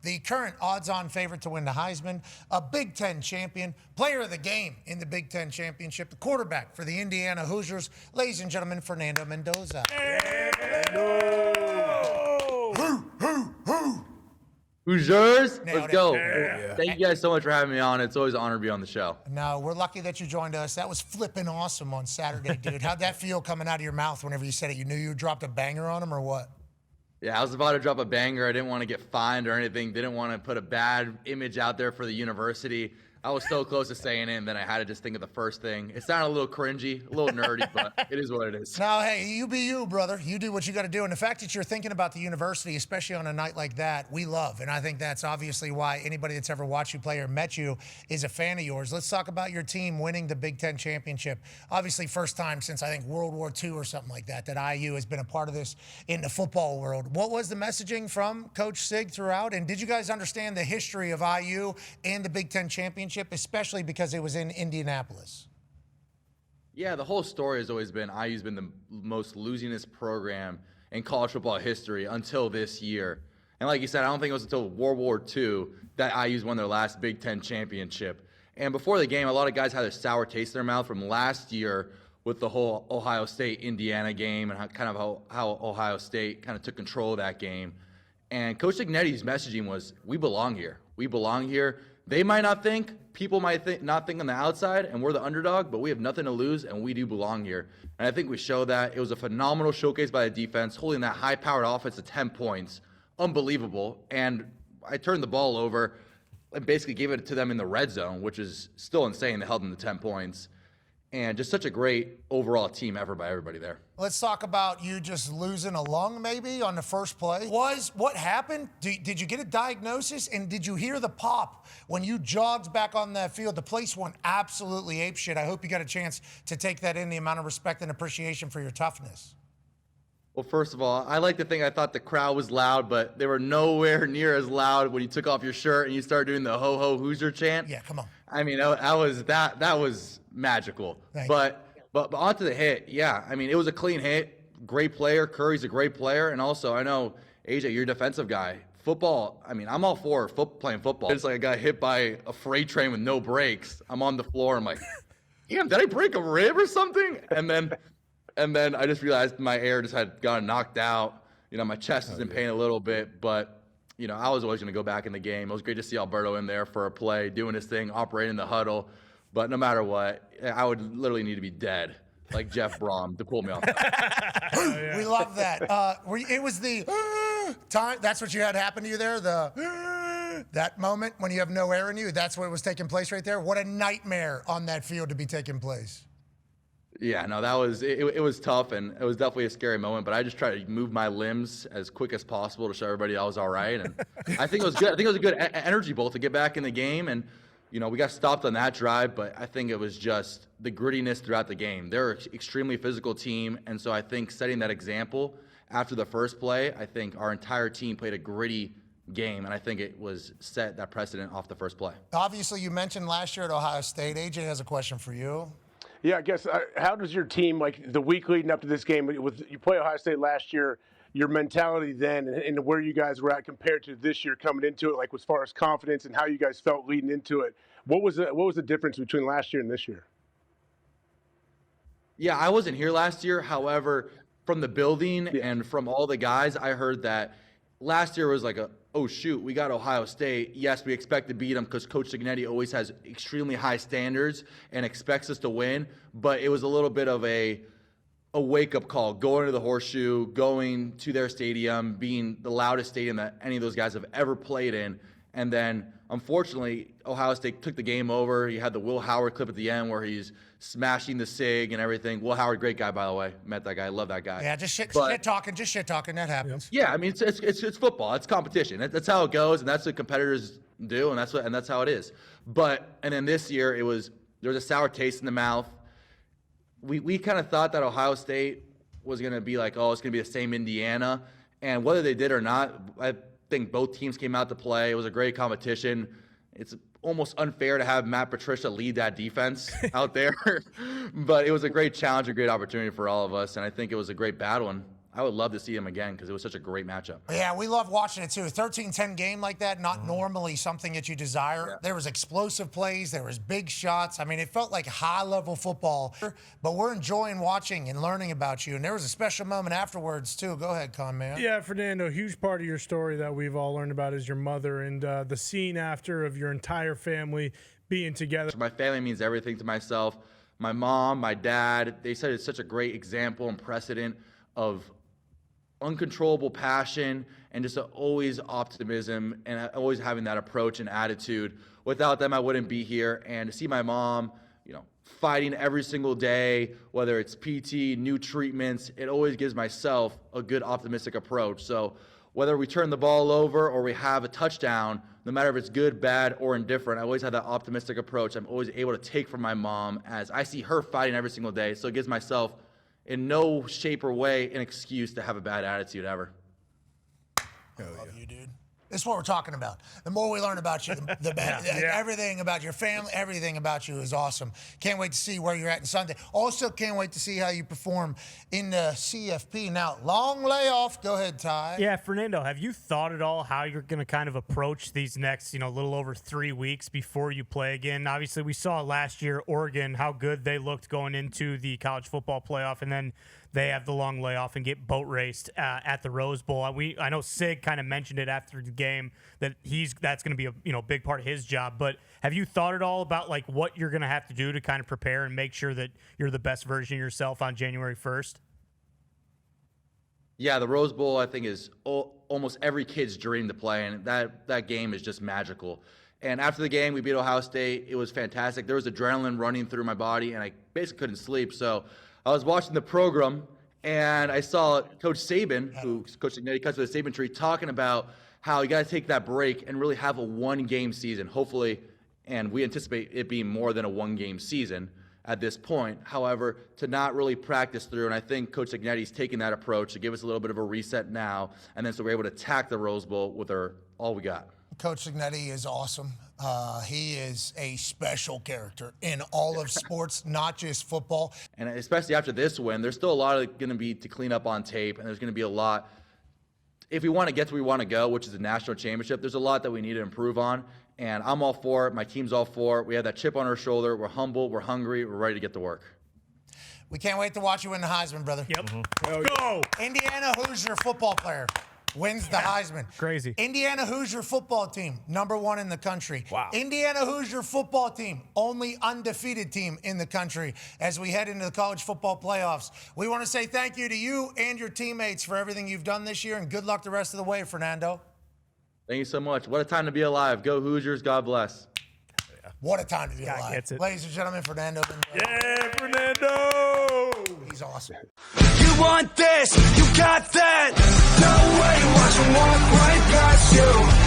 the current odds-on favorite to win the Heisman, a Big Ten champion, player of the game in the Big Ten championship, the quarterback for the Indiana Hoosiers, ladies and gentlemen, Fernando Mendoza. Hoosiers, Nailed let's go. it. Thank you guys so much for having me on. It's always an honor to be on the show. No, we're lucky that you joined us. That was flipping awesome on Saturday, dude. How'd that feel coming out of your mouth whenever you said it? You knew you dropped a banger on him or what? Yeah, I was about to drop a banger. I didn't want to get fined or anything. Didn't want to put a bad image out there for the university. I was so close to saying it, and then I had to just think of the first thing. It sounded a little cringy, a little nerdy, but it is what it is. No, hey, you be you, brother. You do what you got to do. And the fact that you're thinking about the university, especially on a night like that, we love. And I think that's obviously why anybody that's ever watched you play or met you is a fan of yours. Let's talk about your team winning the Big Ten championship. Obviously, first time since, I think, World War II or something like that, that IU has been a part of this in the football world. What was the messaging from Coach Sig throughout? And did you guys understand the history of IU and the Big Ten championship, especially because it was in Indianapolis? Yeah, the whole story has always been IU's been the most losingest program in college football history until this year. And like you said, I don't think it was until World War II that IU's won their last Big Ten championship. And before the game, a lot of guys had a sour taste in their mouth from last year with the whole Ohio State-Indiana game and how Ohio State kind of took control of that game. And Coach Ignetti's messaging was, we belong here. We belong here. They might not think, people might not think on the outside, and we're the underdog, but we have nothing to lose, and we do belong here. And I think we show that. It was a phenomenal showcase by the defense, holding that high-powered offense to 10 points. Unbelievable. And I turned the ball over and basically gave it to them in the red zone, which is still insane. They held them to 10 points. And just such a great overall team effort by everybody there. Let's talk about you just losing a lung maybe on the first play. What happened? Did you get a diagnosis? And did you hear the pop when you jogged back on that field? The place went absolutely apeshit. I hope you got a chance to take that in, the amount of respect and appreciation for your toughness. Well, first of all, I like to think I thought the crowd was loud, but they were nowhere near as loud when you took off your shirt and you started doing the ho-ho Hoosier chant. Yeah, come on. I mean, that was magical. But onto the hit, yeah. I mean, it was a clean hit. Great player. Curry's a great player. And also, I know, AJ, you're a defensive guy. Football, I mean, I'm all for playing football. It's like I got hit by a freight train with no brakes. I'm on the floor. I'm like, damn, did I break a rib or something? And then I just realized my air just had gotten knocked out. You know, my chest is in pain a little bit, but you know, I was always going to go back in the game. It was great to see Alberto in there for a play, doing his thing, operating the huddle. But no matter what, I would literally need to be dead, like Jeff Brom, to pull me off. We love that. It was the time. That's what you had happen to you there. That moment when you have no air in you. That's what was taking place right there. What a nightmare on that field to be taking place. Yeah, no, that was it was tough, and it was definitely a scary moment. But I just tried to move my limbs as quick as possible to show everybody I was all right. And I think it was good. I think it was a good energy bolt to get back in the game. And you know, we got stopped on that drive, but I think it was just the grittiness throughout the game. They're an extremely physical team, and so I think setting that example after the first play, I think our entire team played a gritty game, and I think it was set that precedent off the first play. Obviously, you mentioned last year at Ohio State. AJ has a question for you. Yeah, I guess, how does your team, like the week leading up to this game, you play Ohio State last year, your mentality then and where you guys were at compared to this year coming into it, like as far as confidence and how you guys felt leading into it, what was the difference between last year and this year? Yeah, I wasn't here last year. However, from the building and from all the guys, I heard that last year was like oh shoot, we got Ohio State. Yes, we expect to beat them because Coach Signetti always has extremely high standards and expects us to win. But it was a little bit of a wake-up call, going to the Horseshoe, going to their stadium, being the loudest stadium that any of those guys have ever played in. And then, unfortunately, Ohio State took the game over. You had the Will Howard clip at the end where he's smashing the SIG and everything. Will Howard, great guy, by the way. Met that guy. Love that guy. Yeah, just shit talking. That happens. Yeah, I mean, it's football. It's competition. That's how it goes, and that's what competitors do, and that's how it is. And then this year, there was a sour taste in the mouth. We kind of thought that Ohio State was going to be like, oh, it's going to be the same Indiana. And whether they did or not, I think both teams came out to play. It was a great competition. It's almost unfair to have Matt Patricia lead that defense out there. But it was a great challenge, a great opportunity for all of us. And I think it was a great battle. And I would love to see him again because it was such a great matchup. Yeah, we love watching it too. 13-10 game like that, not normally something that you desire. Yeah. There was explosive plays. There was big shots. I mean, it felt like high-level football. But we're enjoying watching and learning about you. And there was a special moment afterwards too. Go ahead, Con Man. Yeah, Fernando, a huge part of your story that we've all learned about is your mother and the scene after of your entire family being together. My family means everything to myself. My mom, my dad, they said it's such a great example and precedent of uncontrollable passion and just always optimism and always having that approach and attitude. Without them, I wouldn't be here. And to see my mom, fighting every single day, whether it's PT, new treatments, it always gives myself a good optimistic approach. So whether we turn the ball over or we have a touchdown, no matter if it's good, bad, or indifferent, I always have that optimistic approach. I'm always able to take from my mom as I see her fighting every single day. So it gives myself in no shape or way an excuse to have a bad attitude ever. Love you, dude. This is what we're talking about. The more we learn about you, the better. Everything about your family, everything about you is awesome. Can't wait to see where you're at on Sunday. Also, can't wait to see how you perform in the CFP. Now, long layoff. Go ahead, Ty. Yeah, Fernando, have you thought at all how you're going to kind of approach these next, little over 3 weeks before you play again? Obviously, we saw last year, Oregon, how good they looked going into the college football playoff, and then they have the long layoff and get boat raced at the Rose Bowl. I know Sig kind of mentioned it after the game that that's going to be a big part of his job. But have you thought at all about like what you're going to have to do to kind of prepare and make sure that you're the best version of yourself on January 1st? Yeah, the Rose Bowl I think is almost every kid's dream to play, and that game is just magical. And after the game, we beat Ohio State. It was fantastic. There was adrenaline running through my body, and I basically couldn't sleep. So I was watching the program, and I saw Coach Saban, who's coaching Nettie Cuts with the Saban tree, talking about how you got to take that break and really have a one-game season, hopefully, and we anticipate it being more than a one-game season at this point. However, to not really practice through, and I think Coach Ignetti's taking that approach to give us a little bit of a reset now, and then so we're able to attack the Rose Bowl with all we got. Coach Ignetti is awesome. He is a special character in all of sports, not just football. And especially after this win, there's still a lot going to be to clean up on tape, and there's going to be a lot. If we want to get to where we want to go, which is the national championship, there's a lot that we need to improve on, and I'm all for it. My team's all for it. We have that chip on our shoulder. We're humble. We're hungry. We're ready to get to work. We can't wait to watch you win the Heisman, brother. Yep. Let's go. Indiana Hoosier football player wins the Heisman. Crazy. Indiana Hoosier football team, #1 in the country. Wow. Indiana Hoosier football team, only undefeated team in the country as we head into the college football playoffs. We want to say thank you to you and your teammates for everything you've done this year, and good luck the rest of the way, Fernando. Thank you so much. What a time to be alive. Go Hoosiers. God bless. What a time to be alive. Gets it. Ladies and gentlemen, Fernando. Yeah, Fernando! He's awesome. You want this, you got that. No way, watch him walk right past you.